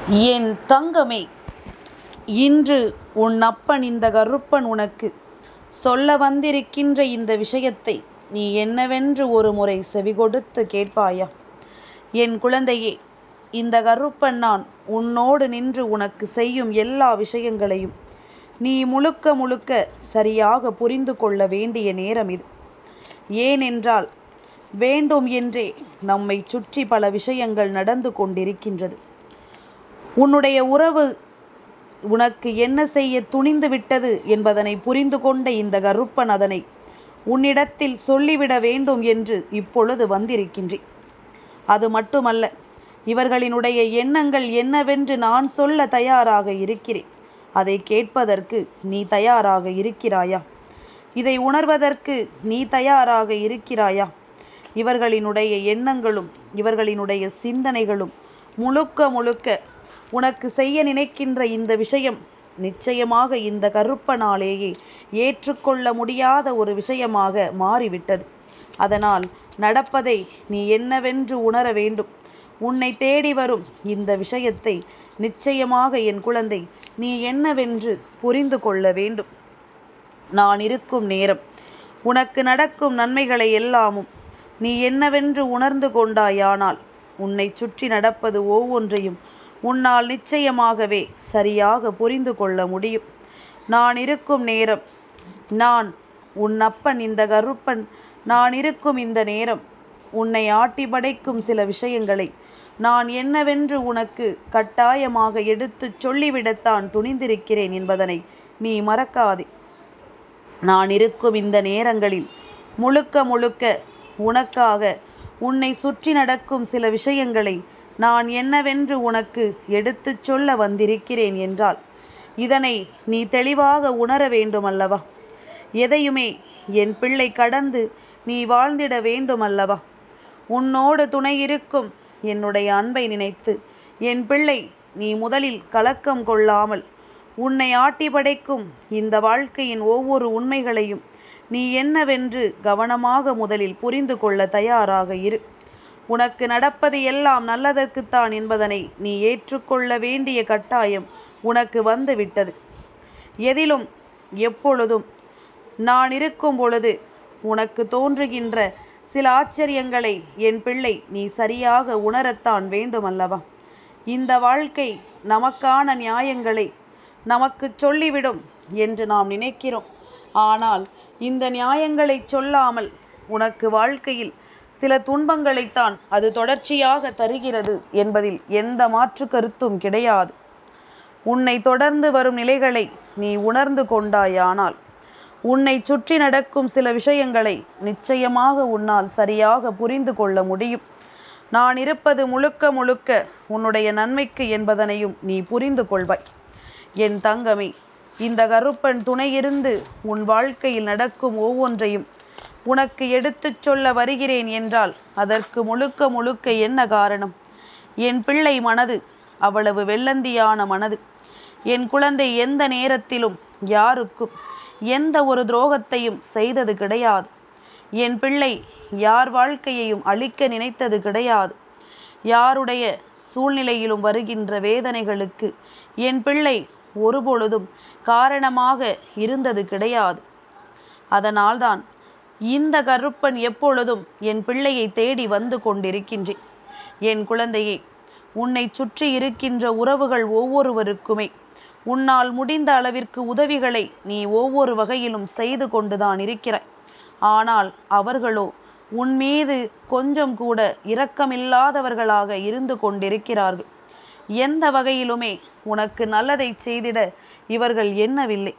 என் தங்கமே, இன்று உன் அப்பன் இந்த கருப்பன் உனக்கு சொல்ல வந்திருக்கின்ற இந்த விஷயத்தை நீ என்னவென்று ஒரு முறை செவிகொடுத்து கேட்பாயா? என் குழந்தையே, இந்த கருப்பன் நான் உன்னோடு நின்று உனக்கு செய்யும் எல்லா விஷயங்களையும் நீ முழுக்க முழுக்க சரியாக புரிந்து கொள்ள வேண்டிய நேரம் இது. ஏனென்றால் வேண்டும் என்றே நம்மை சுற்றி பல விஷயங்கள் நடந்து கொண்டிருக்கின்றது. உன்னுடைய உறவு உனக்கு என்ன செய்ய துணிந்து விட்டது என்பதனை புரிந்து கொண்ட இந்த கருப்பன் அதனை உன்னிடத்தில் சொல்லிவிட வேண்டும் என்று இப்பொழுது வந்திருக்கின்றேன். அது மட்டுமல்ல, இவர்களினுடைய எண்ணங்கள் என்னவென்று நான் சொல்ல தயாராக இருக்கிறேன். அதை கேட்பதற்கு நீ தயாராக இருக்கிறாயா? இதை உணர்வதற்கு நீ தயாராக இருக்கிறாயா? இவர்களினுடைய எண்ணங்களும் இவர்களினுடைய சிந்தனைகளும் முழுக்க முழுக்க உனக்கு செய்ய நினைக்கின்ற இந்த விஷயம் நிச்சயமாக இந்த கருப்பனாலேயே ஏற்றுக்கொள்ள முடியாத ஒரு விஷயமாக மாறிவிட்டது. அதனால் நடப்பதை நீ என்னவென்று உணர வேண்டும். உன்னை தேடி வரும் இந்த விஷயத்தை நிச்சயமாக என் குழந்தை நீ என்னவென்று புரிந்து கொள்ள வேண்டும். நான் இருக்கும் நேரம் உனக்கு நடக்கும் நன்மைகளை எல்லாமும் நீ என்னவென்று உணர்ந்து கொண்டாயானால் உன்னை சுற்றி நடப்பது ஒவ்வொன்றையும் உன்னால் நிச்சயமாகவே சரியாக புரிந்து கொள்ள முடியும். நான் இருக்கும் நேரம், நான் உன் அப்பன் இந்த கருப்பன் நான் இருக்கும் இந்த நேரம் உன்னை ஆட்டி படைக்கும் சில விஷயங்களை நான் என்னவென்று உனக்கு கட்டாயமாக எடுத்துச் சொல்லிவிடத்தான் துணிந்திருக்கிறேன் என்பதனை நீ மறக்காதே. நான் இருக்கும் இந்த நேரங்களில் முழுக்க முழுக்க உனக்காக உன்னை சுற்றி நடக்கும் சில விஷயங்களை நான் என்னவென்று உனக்கு எடுத்துச் சொல்ல வந்திருக்கிறேன் என்றால் இதனை நீ தெளிவாக உணர வேண்டுமல்லவா? எதையுமே என் பிள்ளை கடந்து நீ வாழ்ந்திட வேண்டுமல்லவா? உன்னோடு துணை இருக்கும் என்னுடைய அன்பை நினைத்து என் பிள்ளை நீ முதலில் கலக்கம் கொள்ளாமல் உன்னை ஆட்டி படைக்கும் இந்த வாழ்க்கையின் ஒவ்வொரு உண்மைகளையும் நீ என்னவென்று கவனமாக முதலில் புரிந்து கொள்ள தயாராக இரு. உனக்கு நடப்பது எல்லாம் நல்லதற்குத்தான் என்பதனை நீ ஏற்றுக்கொள்ள வேண்டிய கட்டாயம் உனக்கு வந்து விட்டது. எதிலும் எப்பொழுதும் நான் இருக்கும் பொழுது உனக்கு தோன்றுகின்ற சில ஆச்சரியங்களை என் பிள்ளை நீ சரியாக உணரத்தான் வேண்டுமல்லவா? இந்த வாழ்க்கை நமக்கான நியாயங்களை நமக்கு சொல்லிவிடும் என்று நாம் நினைக்கிறோம். ஆனால் இந்த நியாயங்களை சொல்லாமல் உனக்கு வாழ்க்கையில் சில துன்பங்களைத்தான் அது தொடர்ச்சியாக தருகிறது என்பதில் எந்த மாற்று கருத்தும் கிடையாது. உன்னை தொடர்ந்து வரும் நிலைகளை நீ உணர்ந்து கொண்டாயானால் உன்னை சுற்றி நடக்கும் சில விஷயங்களை நிச்சயமாக உன்னால் சரியாக புரிந்து கொள்ள முடியும். நான் இருப்பது முழுக்க முழுக்க உன்னுடைய நன்மைக்கு என்பதனையும் நீ புரிந்து கொள்வாய். என் தங்கமே, இந்த கருப்பன் துணையிருந்து உன் வாழ்க்கையில் நடக்கும் ஒவ்வொன்றையும் உனக்கு எடுத்துச் சொல்ல வருகிறேன் என்றால் அதற்கு முழுக்க முழுக்க என்ன காரணம்? என் பிள்ளை மனது அவ்வளவு வெள்ளந்தியான மனது. என் குழந்தை எந்த நேரத்திலும் யாருக்கும் எந்த ஒரு துரோகத்தையும் செய்தது கிடையாது. என் பிள்ளை யார் வாழ்க்கையையும் அழிக்க நினைத்தது கிடையாது. யாருடைய சூழ்நிலையிலும் வருகின்ற வேதனைகளுக்கு என் பிள்ளை ஒருபொழுதும் காரணமாக இருந்தது கிடையாது. அதனால்தான் இந்த கருப்பன் எப்பொழுதும் என் பிள்ளையை தேடி வந்து கொண்டிருக்கின்றேன். என் குழந்தையே, உன்னை சுற்றி இருக்கின்ற உறவுகள் ஒவ்வொருவருக்குமே உன்னால் முடிந்த அளவிற்கு உதவிகளை நீ ஒவ்வொரு வகையிலும் செய்து கொண்டுதான் இருக்கிறாய். ஆனால் அவர்களோ உன் மீது கொஞ்சம் கூட இரக்கமில்லாதவர்களாக இருந்து கொண்டிருக்கிறார்கள். எந்த வகையிலுமே உனக்கு நல்லதை செய்திட இவர்கள் எண்ணவில்லை.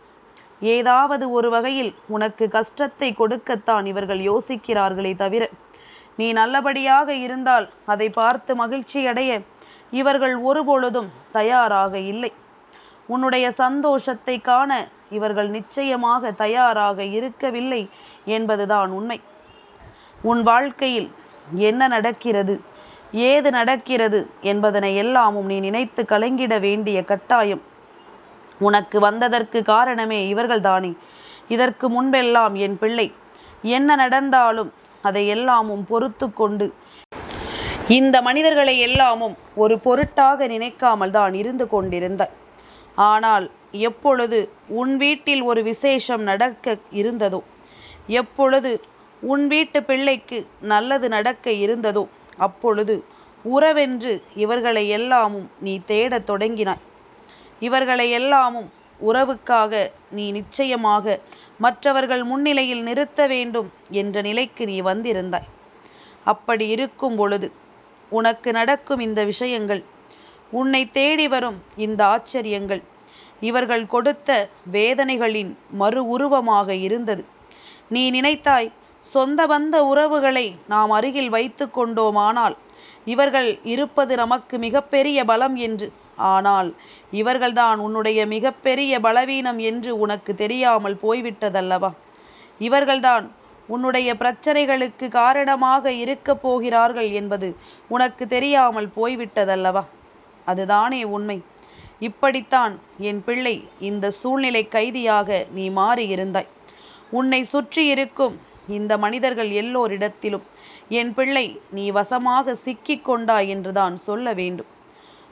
ஏதாவது ஒரு வகையில் உனக்கு கஷ்டத்தை கொடுக்கத்தான் இவர்கள் யோசிக்கிறார்களே தவிர நீ நல்லபடியாக இருந்தால் அதை பார்த்து மகிழ்ச்சி அடைய இவர்கள் ஒருபொழுதும் தயாராக இல்லை. உன்னுடைய சந்தோஷத்தை காண இவர்கள் நிச்சயமாக தயாராக இருக்கவில்லை என்பதுதான் உண்மை. உன் வாழ்க்கையில் என்ன நடக்கிறது, ஏது நடக்கிறது என்பதனை எல்லாமும் நீ நினைத்து கலங்கிட வேண்டிய கட்டாயம் உனக்கு வந்ததற்கு காரணமே இவர்கள்தானே. இதற்கு முன்பெல்லாம் என் பிள்ளை என்ன நடந்தாலும் அதை எல்லாமும் பொறுத்து கொண்டு இந்த மனிதர்களை எல்லாமும் ஒரு பொருட்டாக நினைக்காமல் தான் இருந்து கொண்டிருந்தாய். ஆனால் எப்பொழுது உன் வீட்டில் ஒரு விசேஷம் நடக்க இருந்ததோ, எப்பொழுது உன் வீட்டு பிள்ளைக்கு நல்லது நடக்க இருந்ததோ, அப்பொழுது உறவென்று இவர்களை எல்லாமும் நீ தேடத் தொடங்கினாய். இவர்களை எல்லாமும் உறவுக்காக நீ நிச்சயமாக மற்றவர்கள் முன்னிலையில் நிறுத்த வேண்டும் என்ற நிலைக்கு நீ வந்திருந்தாய். அப்படி இருக்கும் பொழுது உனக்கு நடக்கும் இந்த விஷயங்கள், உன்னை தேடி வரும் இந்த ஆச்சரியங்கள், இவர்கள் கொடுத்த வேதனைகளின் மறு உருவமாக இருந்தது. நீ நினைத்தாய், சொந்த பந்த உறவுகளை நாம் அருகில் வைத்து கொண்டோமானால் இவர்கள் இருப்பது நமக்கு மிகப்பெரிய பலம் என்று. ஆனால் இவர்கள்தான் உன்னுடைய மிகப்பெரிய பலவீனம் என்று உனக்கு தெரியாமல் போய்விட்டதல்லவா? இவர்கள்தான் உன்னுடைய பிரச்சனைகளுக்கு காரணமாக இருக்கப் போகிறார்கள் என்பது உனக்கு தெரியாமல் போய்விட்டதல்லவா? அதுதானே உண்மை. இப்படித்தான் என் பிள்ளை இந்த சூழ்நிலை கைதியாக நீ மாறியிருந்தாய். உன்னை சுற்றி இருக்கும் இந்த மனிதர்கள் எல்லோரிடத்திலும் என் பிள்ளை நீ வசமாக சிக்கிக் கொண்டாய் என்றுதான் சொல்ல வேண்டும்.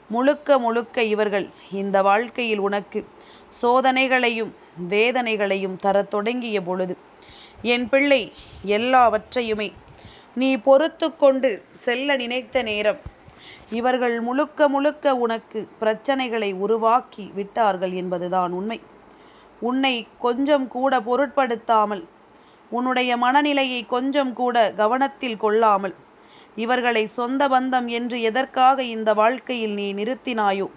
முழுக்க முழுக்க இவர்கள் இந்த வாழ்க்கையில் உனக்கு சோதனைகளையும் வேதனைகளையும் தரத் தொடங்கிய பொழுது என் பிள்ளை எல்லாவற்றையுமே நீ பொறுத்து கொண்டு செல்ல நினைத்த நேரம் இவர்கள் முழுக்க முழுக்க உனக்கு பிரச்சனைகளை உருவாக்கி விட்டார்கள் என்பதுதான் உண்மை. உன்னை கொஞ்சம் கூட பொருட்படுத்தாமல், உன்னுடைய மனநிலையை கொஞ்சம் கூட கவனத்தில் கொள்ளாமல், இவர்களை சொந்த பந்தம் என்று எதற்காக இந்த வாழ்க்கையில் நீ நிறுத்தினாயோ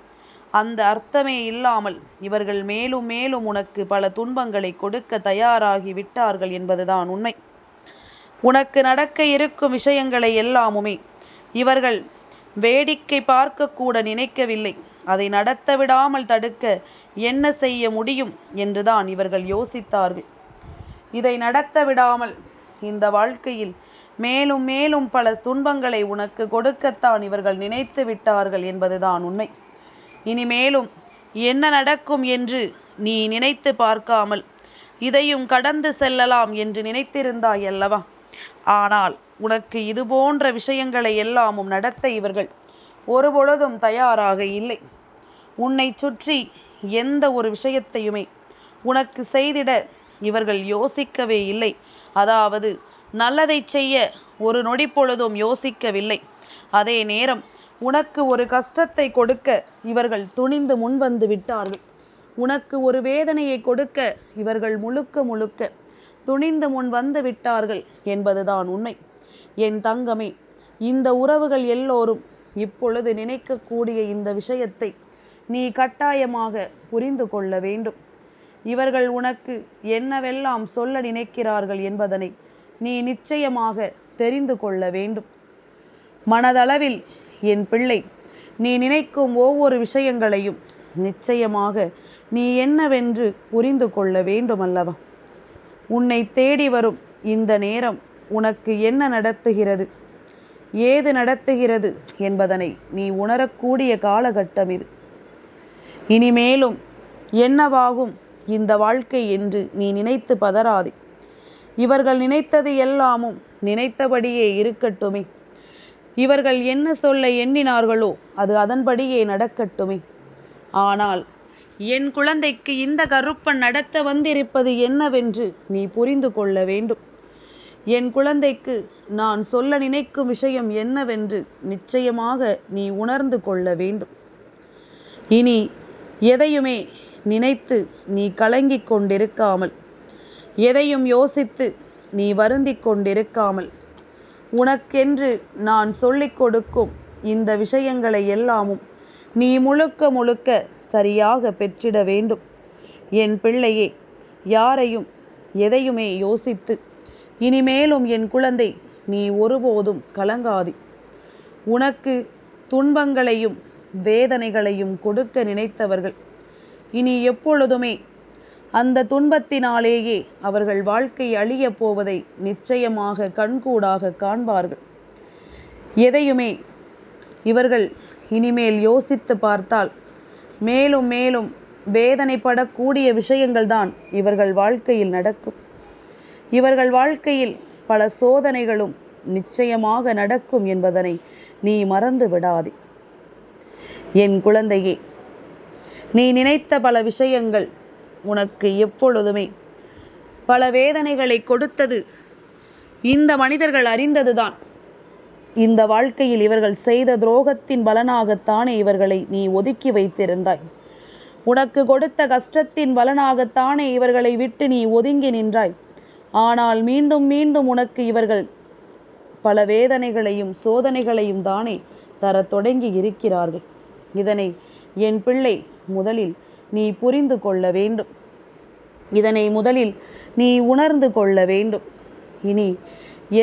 அந்த அர்த்தமே இல்லாமல் இவர்கள் மேலும் மேலும் உனக்கு பல துன்பங்களை கொடுக்க தயாராகி விட்டார்கள் என்பதுதான் உண்மை. உனக்கு நடக்க இருக்கும் விஷயங்களை எல்லாமுமே இவர்கள் வேடிக்கை பார்க்கக்கூட நினைக்கவில்லை. அதை நடத்த விடாமல் தடுக்க என்ன செய்ய முடியும் என்றுதான் இவர்கள் யோசித்தார்கள். இதை நடத்த விடாமல் இந்த வாழ்க்கையில் மேலும் மேலும் பல துன்பங்களை உனக்கு கொடுக்கத்தான் இவர்கள் நினைத்து விட்டார்கள் என்பதுதான் உண்மை. இனிமேலும் என்ன நடக்கும் என்று நீ நினைத்து பார்க்காமல் இதையும் கடந்து செல்லலாம் என்று நினைத்திருந்தாய் அல்லவா? ஆனால் உனக்கு இது போன்ற விஷயங்களை எல்லாமும் நடத்த இவர்கள் ஒருபொழுதும் தயாராக இல்லை. உன்னை சுற்றி எந்த ஒரு விஷயத்தையுமே உனக்கு செய்திட இவர்கள் யோசிக்கவே இல்லை. அதாவது நல்லதை செய்ய ஒரு நொடி பொழுதும் யோசிக்கவில்லை. அதே நேரம் உனக்கு ஒரு கஷ்டத்தை கொடுக்க இவர்கள் துணிந்து முன்வந்து விட்டார்கள். உனக்கு ஒரு வேதனையை கொடுக்க இவர்கள் முழுக்க முழுக்க துணிந்து முன் வந்து விட்டார்கள் என்பதுதான் உண்மை. என் தங்கமே, இந்த உறவுகள் எல்லோரும் இப்பொழுது நினைக்கக்கூடிய இந்த விஷயத்தை நீ கட்டாயமாக புரிந்து கொள்ள வேண்டும். இவர்கள் உனக்கு என்னவெல்லாம் சொல்ல நினைக்கிறார்கள் என்பதனை நீ நிச்சயமாக தெரிந்து கொள்ள வேண்டும். மனதளவில் என் பிள்ளை, நீ நினைக்கும் ஒவ்வொரு விஷயங்களையும் நிச்சயமாக நீ என்னவென்று புரிந்து கொள்ள வேண்டும் அல்லவா? உன்னை தேடி வரும் இந்த நேரம் உனக்கு என்ன நடத்துகிறது, ஏது நடத்துகிறது என்பதனை நீ உணரக்கூடிய காலகட்டம் இது. இனிமேலும் என்னவாகும் இந்த வாழ்க்கை என்று நீ நினைத்து பதறாதே. இவர்கள் நினைத்தது எல்லாமும் நினைத்தபடியே இருக்கட்டுமே. இவர்கள் என்ன சொல்ல எண்ணினார்களோ அது அதன்படியே நடக்கட்டுமே. ஆனால் என் குழந்தைக்கு இந்த கருப்பன் நடத்த வந்திருப்பது என்னவென்று நீ புரிந்து கொள்ள வேண்டும். என் குழந்தைக்கு நான் சொல்ல நினைக்கும் விஷயம் என்னவென்று நிச்சயமாக நீ உணர்ந்து கொள்ள வேண்டும். இனி எதையுமே நினைத்து நீ கலங்கிக் கொண்டிருக்காமல், எதையும் யோசித்து நீ வருந்திக் கொண்டிருக்காமல், உனக்கென்று நான் சொல்லிக் கொடுக்கும் இந்த விஷயங்களை எல்லாமும் நீ முழுக்க முழுக்க சரியாக பெற்றிட வேண்டும். என் பிள்ளையே, யாரையும் எதையுமே யோசித்து இனிமேலும் என் குழந்தை நீ ஒருபோதும் கலங்காதே. உனக்கு துன்பங்களையும் வேதனைகளையும் கொடுக்க நினைத்தவர்கள் இனி எப்பொழுதுமே அந்த துன்பத்தினாலேயே அவர்கள் வாழ்க்கை அழியப் போவதை நிச்சயமாக கண்கூடாக காண்பார்கள். எதையுமே இவர்கள் இனிமேல் யோசித்து பார்த்தால் மேலும் மேலும் வேதனைப்படக்கூடிய விஷயங்கள்தான் இவர்கள் வாழ்க்கையில் நடக்கும். இவர்கள் வாழ்க்கையில் பல சோதனைகளும் நிச்சயமாக நடக்கும் என்பதனை நீ மறந்து விடாதே. என் குழந்தையே, நீ நினைத்த பல விஷயங்கள் உனக்கு எப்பொழுதுமே பல வேதனைகளை கொடுத்தது இந்த மனிதர்கள் அறிந்ததுதான். இந்த வாழ்க்கையில் இவர்கள் செய்த துரோகத்தின் பலனாகத்தானே இவர்களை நீ ஒதுக்கி வைத்திருந்தாய். உனக்கு கொடுத்த கஷ்டத்தின் பலனாகத்தானே இவர்களை விட்டு நீ ஒதுங்கி நின்றாய். ஆனால் மீண்டும் மீண்டும் உனக்கு இவர்கள் பல வேதனைகளையும் சோதனைகளையும் தானே தரத் தொடங்கி இருக்கிறார்கள். இதனை என் பிள்ளை முதலில் நீ புரிந்து கொள்ள வேண்டும். இதனை முதலில் நீ உணர்ந்து கொள்ள வேண்டும். இனி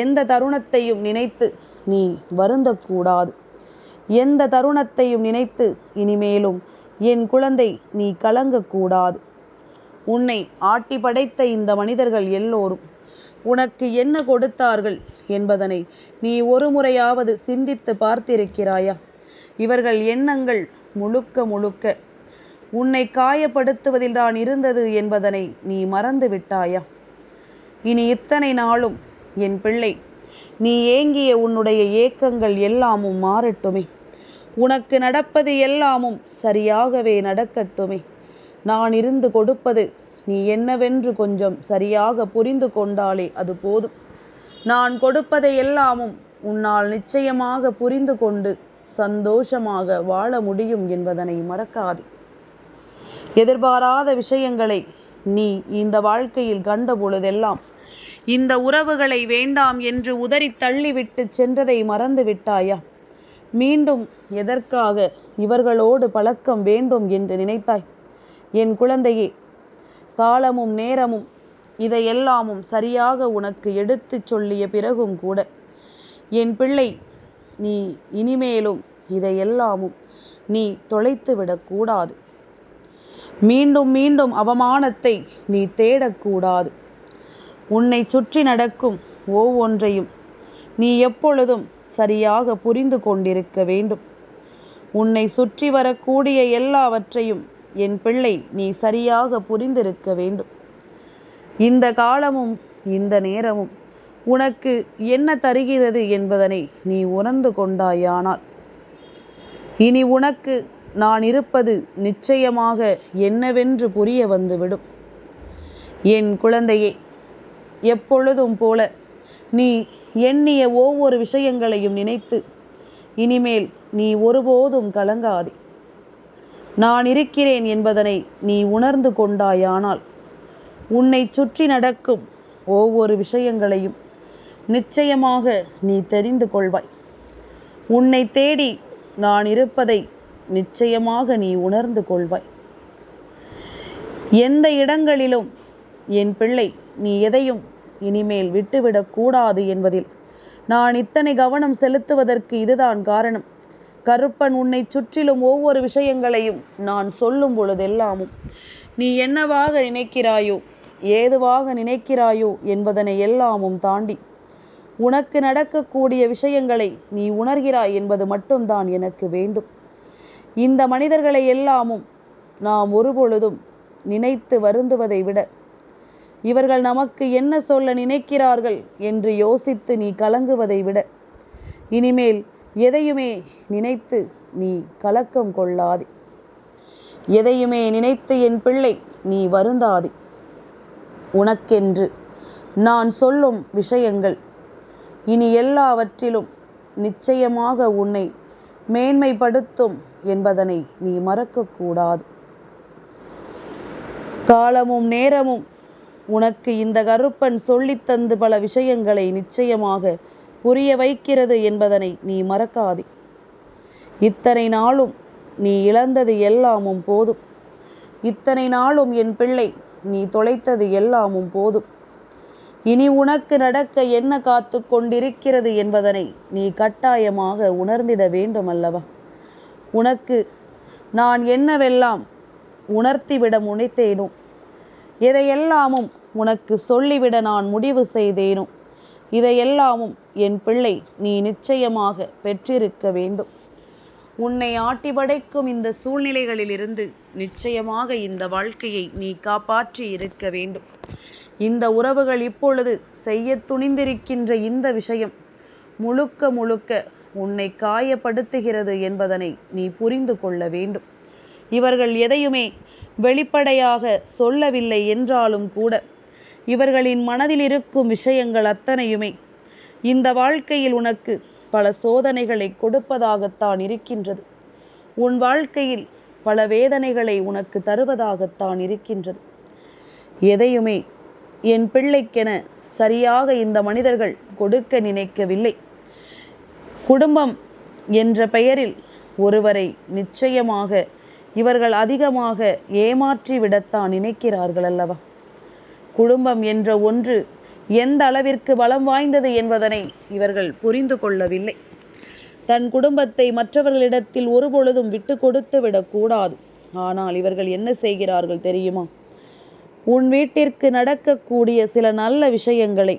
எந்த தருணத்தையும் நினைத்து நீ வருந்தக்கூடாது. எந்த தருணத்தையும் நினைத்து இனிமேலும் என் குழந்தை நீ கலங்கக்கூடாது. உன்னை ஆட்டி படைத்த இந்த மனிதர்கள் எல்லோரும் உனக்கு என்ன கொடுத்தார்கள் என்பதனை நீ ஒரு முறையாவது சிந்தித்து பார்த்திருக்கிறாயா? இவர்கள் எண்ணங்கள் முழுக்க முழுக்க உன்னை காயப்படுத்துவதில் தான் இருந்தது என்பதனை நீ மறந்து விட்டாயா? இனி இத்தனை நாளும் என் பிள்ளை நீ ஏங்கிய உன்னுடைய ஏக்கங்கள் எல்லாமும் மாறட்டுமே. உனக்கு நடப்பது எல்லாமும் சரியாகவே நடக்கட்டுமே. நான் இருந்து கொடுப்பது நீ என்னவென்று கொஞ்சம் சரியாக புரிந்து கொண்டாலே அது போதும். நான் கொடுப்பதை எல்லாமும் உன்னால் நிச்சயமாக புரிந்து கொண்டு சந்தோஷமாக வாழ முடியும் என்பதனை மறக்காதே. எதிர்பாராத விஷயங்களை நீ இந்த வாழ்க்கையில் கண்ட பொழுதெல்லாம் இந்த உறவுகளை வேண்டாம் என்று உதறி தள்ளிவிட்டு சென்றதை மறந்து விட்டாயா? மீண்டும் எதற்காக இவர்களோடு பழக்கம் வேண்டும் என்று நினைத்தாய்? என் குழந்தையே, காலமும் நேரமும் இதையெல்லாமும் சரியாக உனக்கு எடுத்து சொல்லிய பிறகும் கூட என் பிள்ளை நீ இனிமேலும் இதையெல்லாமும் நீ தொலைத்து விடக்கூடாது. மீண்டும் மீண்டும் அவமானத்தை நீ தேடக்கூடாது. உன்னை சுற்றி நடக்கும் ஒவ்வொன்றையும் நீ எப்பொழுதும் சரியாக புரிந்து கொண்டிருக்க வேண்டும். உன்னை சுற்றி வரக்கூடிய எல்லாவற்றையும் என் பிள்ளை நீ சரியாக புரிந்திருக்க வேண்டும். இந்த காலமும் இந்த நேரமும் உனக்கு என்ன தருகிறது என்பதனை நீ உணர்ந்து கொண்டாயானால் இனி உனக்கு நான் இருப்பது நிச்சயமாக என்னவென்று புரிய வந்துவிடும். என் குழந்தையே, எப்பொழுதும் போல நீ எண்ணிய ஒவ்வொரு விஷயங்களையும் நினைத்து இனிமேல் நீ ஒருபோதும் கலங்காதே. நான் இருக்கிறேன் என்பதனை நீ உணர்ந்து கொண்டாயானால் உன்னை சுற்றி நடக்கும் ஒவ்வொரு விஷயங்களையும் நிச்சயமாக நீ தெரிந்து கொள்வாய். உன்னை தேடி நான் இருப்பதை நிச்சயமாக நீ உணர்ந்து கொள்வாய். எந்த இடங்களிலும் என் பிள்ளை நீ எதையும் இனிமேல் விட்டுவிடக்கூடாது என்பதில் நான் இத்தனை கவனம் செலுத்துவதற்கு இதுதான் காரணம். கருப்பன் உன்னை சுற்றிலும் ஒவ்வொரு விஷயங்களையும் நான் சொல்லும் பொழுதெல்லாமும் நீ என்னவாக நினைக்கிறாயோ ஏதுவாக நினைக்கிறாயோ என்பதனை எல்லாமும் தாண்டி உனக்கு நடக்கக்கூடிய விஷயங்களை நீ உணர்கிறாய் என்பது மட்டும்தான் எனக்கு வேண்டும். இந்த மனிதர்களை எல்லாமும் நாம் ஒருபொழுதும் நினைத்து வருந்துவதை விட இவர்கள் நமக்கு என்ன சொல்ல நினைக்கிறார்கள் என்று யோசித்து நீ கலங்குவதை விட இனிமேல் எதையுமே நினைத்து நீ கலக்கம் கொள்ளாதே. எதையுமே நினைத்து என் பிள்ளை நீ வருந்தாதே. உனக்கென்று நான் சொல்லும் விஷயங்கள் இனி எல்லாவற்றிலும் நிச்சயமாக உன்னை மேன்மைப்படுத்தும் என்பதனை நீ மறக்கக்கூடாது. காலமும் நேரமும் உனக்கு இந்த கருப்பன் சொல்லித்தந்து பல விஷயங்களை நிச்சயமாக புரிய வைக்கிறது என்பதனை நீ மறக்காதே. இத்தனை நாளும் நீ இழந்தது எல்லாமும் போதும். இத்தனை நாளும் என் பிள்ளை நீ தொலைத்தது எல்லாமும் போதும். இனி உனக்கு நடக்க என்ன காத்து கொண்டிருக்கிறது என்பதனை நீ கட்டாயமாக உணர்ந்திட வேண்டும் அல்லவா? உனக்கு நான் என்னவெல்லாம் உணர்த்திவிட முனைத்தேனோ எதையெல்லாமும் உனக்கு சொல்லிவிட நான் முடிவு செய்தேனோ இதையெல்லாமும் என் பிள்ளை நீ நிச்சயமாக பெற்றிருக்க வேண்டும். உன்னை ஆட்டி படைக்கும் இந்த சூழ்நிலைகளிலிருந்து நிச்சயமாக இந்த வாழ்க்கையை நீ காப்பாற்றி இருக்க வேண்டும். இந்த உறவுகள் இப்பொழுது செய்ய துணிந்திருக்கின்ற இந்த விஷயம் முழுக்க முழுக்க உன்னை காயப்படுத்துகிறது என்பதனை நீ புரிந்து கொள்ள வேண்டும். இவர்கள் எதையுமே வெளிப்படையாக சொல்லவில்லை என்றாலும் கூட இவர்களின் மனதில் இருக்கும் விஷயங்கள் அத்தனையுமே இந்த வாழ்க்கையில் உனக்கு பல சோதனைகளை கொடுப்பதாகத்தான் இருக்கின்றது. உன் வாழ்க்கையில் பல வேதனைகளை உனக்கு தருவதாகத்தான் இருக்கின்றது. எதையுமே என் பிள்ளைக்கென சரியாக இந்த மனிதர்கள் கொடுக்க நினைக்கவில்லை. குடும்பம் என்ற பெயரில் ஒருவரை நிச்சயமாக இவர்கள் அதிகமாக ஏமாற்றி விடத்தான் நினைக்கிறார்கள் அல்லவா? குடும்பம் என்ற ஒன்று எந்த அளவிற்கு பலம் வாய்ந்தது என்பதனை இவர்கள் புரிந்து கொள்ளவில்லை. தன் குடும்பத்தை மற்றவர்களிடத்தில் ஒருபொழுதும் விட்டு கொடுத்து விடக்கூடாது. ஆனால் இவர்கள் என்ன செய்கிறார்கள் தெரியுமா? உன் வீட்டிற்கு நடக்கக்கூடிய சில நல்ல விஷயங்களை,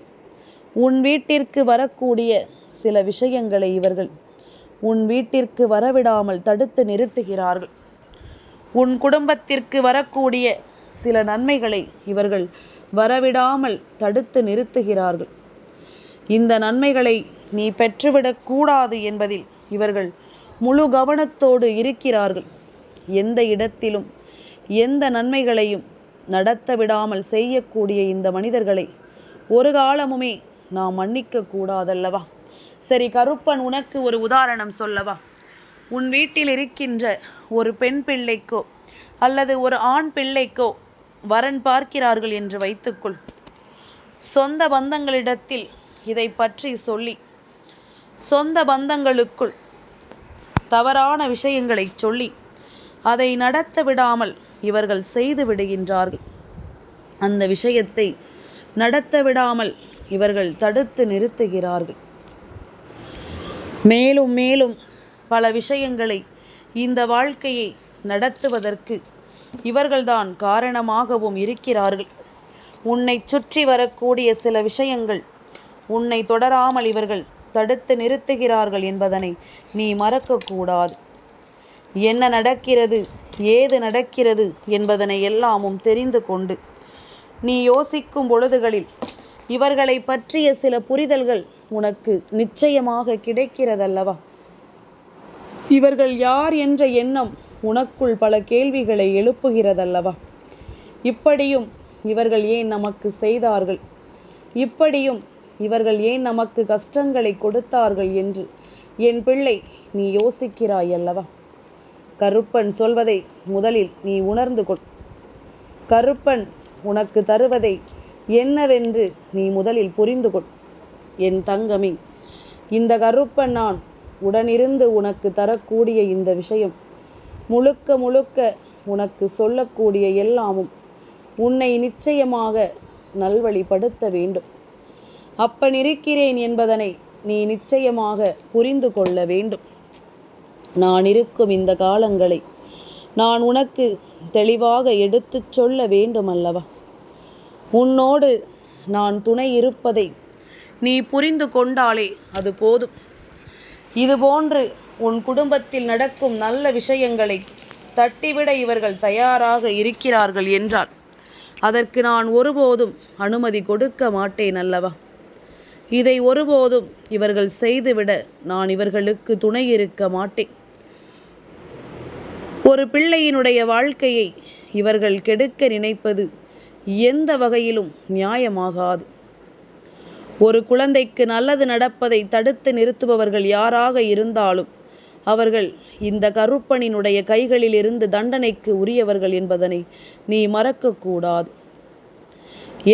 உன் வீட்டிற்கு வரக்கூடிய சில விஷயங்களை இவர்கள் உன் வீட்டிற்கு வரவிடாமல் தடுத்து நிறுத்துகிறார்கள். உன் குடும்பத்திற்கு வரக்கூடிய சில நன்மைகளை இவர்கள் வரவிடாமல் தடுத்து நிறுத்துகிறார்கள். இந்த நன்மைகளை நீ பெற்றுவிடக்கூடாது என்பதில் இவர்கள் முழு கவனத்தோடு இருக்கிறார்கள். எந்த இடத்திலும் எந்த நன்மைகளையும் நடத்த விடாமல் செய்யக்கூடிய இந்த மனிதர்களை ஒரு காலமுமே நாம் மன்னிக்க கூடாதல்லவா? சரி, கருப்பன் உனக்கு ஒரு உதாரணம் சொல்லவா? உன் வீட்டில் இருக்கின்ற ஒரு பெண் பிள்ளைக்கோ அல்லது ஒரு ஆண் பிள்ளைக்கோ வரன் பார்க்கிறார்கள் என்று வைத்துக்கொள். சொந்த பந்தங்களிடத்தில் இதை பற்றி சொல்லி சொந்த பந்தங்களுக்குள் தவறான விஷயங்களை சொல்லி அதை நடத்த விடாமல் இவர்கள் செய்து விடுகின்றார்கள். அந்த விஷயத்தை நடத்த விடாமல் இவர்கள் தடுத்து நிறுத்துகிறார்கள். மேலும் மேலும் பல விஷயங்களை இந்த வாழ்க்கையை நடத்துவதற்கு இவர்கள்தான் காரணமாகவும் இருக்கிறார்கள். உன்னை சுற்றி வரக்கூடிய சில விஷயங்கள் உன்னை தொடராமல் இவர்கள் தடுத்து நிறுத்துகிறார்கள் என்பதனை நீ மறக்கக்கூடாது. என்ன நடக்கிறது, ஏது நடக்கிறது என்பதனை எல்லாமும் தெரிந்து கொண்டு நீ யோசிக்கும் பொழுதுகளில் இவர்களை பற்றிய சில புரிதல்கள் உனக்கு நிச்சயமாக கிடைக்கிறதல்லவா? இவர்கள் யார் என்ற எண்ணம் உனக்குள் பல கேள்விகளை எழுப்புகிறதல்லவா? இப்படியும் இவர்கள் ஏன் நமக்கு செய்தார்கள், இப்படியும் இவர்கள் ஏன் நமக்கு கஷ்டங்களை கொடுத்தார்கள் என்று என் பிள்ளை நீ யோசிக்கிறாய் அல்லவா? கருப்பன் சொல்வதை முதலில் நீ உணர்ந்து கொள். கருப்பன் உனக்கு தருவதை என்னவென்று நீ முதலில் புரிந்து கொள். என் தங்கமே, இந்த கருப்பன் நான் உடனிருந்து உனக்கு தரக்கூடிய இந்த விஷயம் முழுக்க முழுக்க உனக்கு சொல்லக்கூடிய எல்லாமும் உன்னை நிச்சயமாக நல்வழிப்படுத்த வேண்டும். அப்பனிருக்கிறேன் என்பதனை நீ நிச்சயமாக புரிந்து கொள்ள வேண்டும். நான் இருக்கும் இந்த காலங்களை நான் உனக்கு தெளிவாக எடுத்துச் சொல்ல வேண்டும் அல்லவா? உன்னோடு நான் துணை இருப்பதை நீ புரிந்து கொண்டாலே அது போதும். இதுபோன்று உன் குடும்பத்தில் நடக்கும் நல்ல விஷயங்களை தட்டிவிட இவர்கள் தயாராக இருக்கிறார்கள் என்றால் அதற்கு நான் ஒருபோதும் அனுமதி கொடுக்க மாட்டேன் அல்லவா? இதை ஒருபோதும் இவர்கள் செய்துவிட நான் இவர்களுக்கு துணை இருக்க மாட்டேன். ஒரு பிள்ளையினுடைய வாழ்க்கையை இவர்கள் கெடுக்க நினைப்பது எந்த வகையிலும் நியாயமாகாது. ஒரு குழந்தைக்கு நல்லது நடப்பதை தடுத்து நிறுத்துபவர்கள் யாராக இருந்தாலும் அவர்கள் இந்த கருப்பனினுடைய கைகளில் இருந்து தண்டனைக்கு உரியவர்கள் என்பதனை நீ மறக்கக்கூடாது.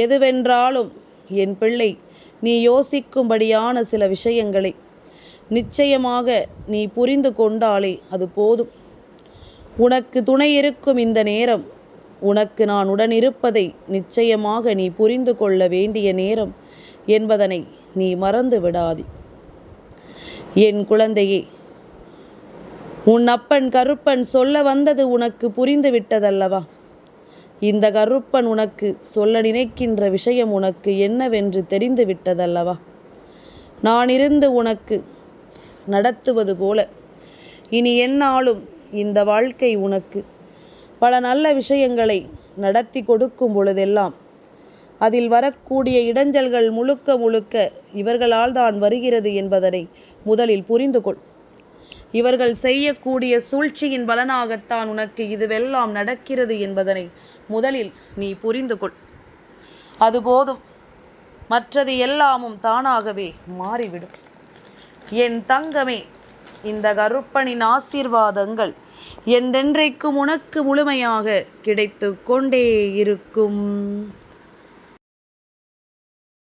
எதுவென்றாலும் என் பிள்ளை, நீ யோசிக்கும்படியான சில விஷயங்களை நிச்சயமாக நீ புரிந்து கொண்டாலே அது போதும். உனக்கு துணை இருக்கும் இந்த நேரம், உனக்கு நான் உடனிருப்பதை நிச்சயமாக நீ புரிந்து கொள்ள வேண்டிய நேரம் என்பதனை நீ மறந்து விடாதே. என் குழந்தையே, உன் அப்பன் கருப்பன் சொல்ல வந்தது உனக்கு புரிந்து விட்டதல்லவா? இந்த கருப்பன் உனக்கு சொல்ல நினைக்கின்ற விஷயம் உனக்கு என்னவென்று தெரிந்து விட்டதல்லவா? நான் இருந்து உனக்கு நடத்துவது போல இனி எந்நாளும் இந்த வாழ்க்கை உனக்கு பல நல்ல விஷயங்களை நடத்தி கொடுக்கும் பொழுதெல்லாம் அதில் வரக்கூடிய இடைஞ்சல்கள் முழுக்க முழுக்க இவர்களால் தான் வருகிறது என்பதனை முதலில் புரிந்து கொள். இவர்கள் செய்யக்கூடிய சூழ்ச்சியின் பலனாகத்தான் உனக்கு இதுவெல்லாம் நடக்கிறது என்பதனை முதலில் நீ புரிந்து கொள். அது போதும், மற்றது எல்லாமும் தானாகவே மாறிவிடும். என் தங்கமே, இந்த கருப்பனின் ஆசீர்வாதங்கள் என்றென்றைக்கும் உனக்கு முழுமையாக கிடைத்து கொண்டே இருக்கும்.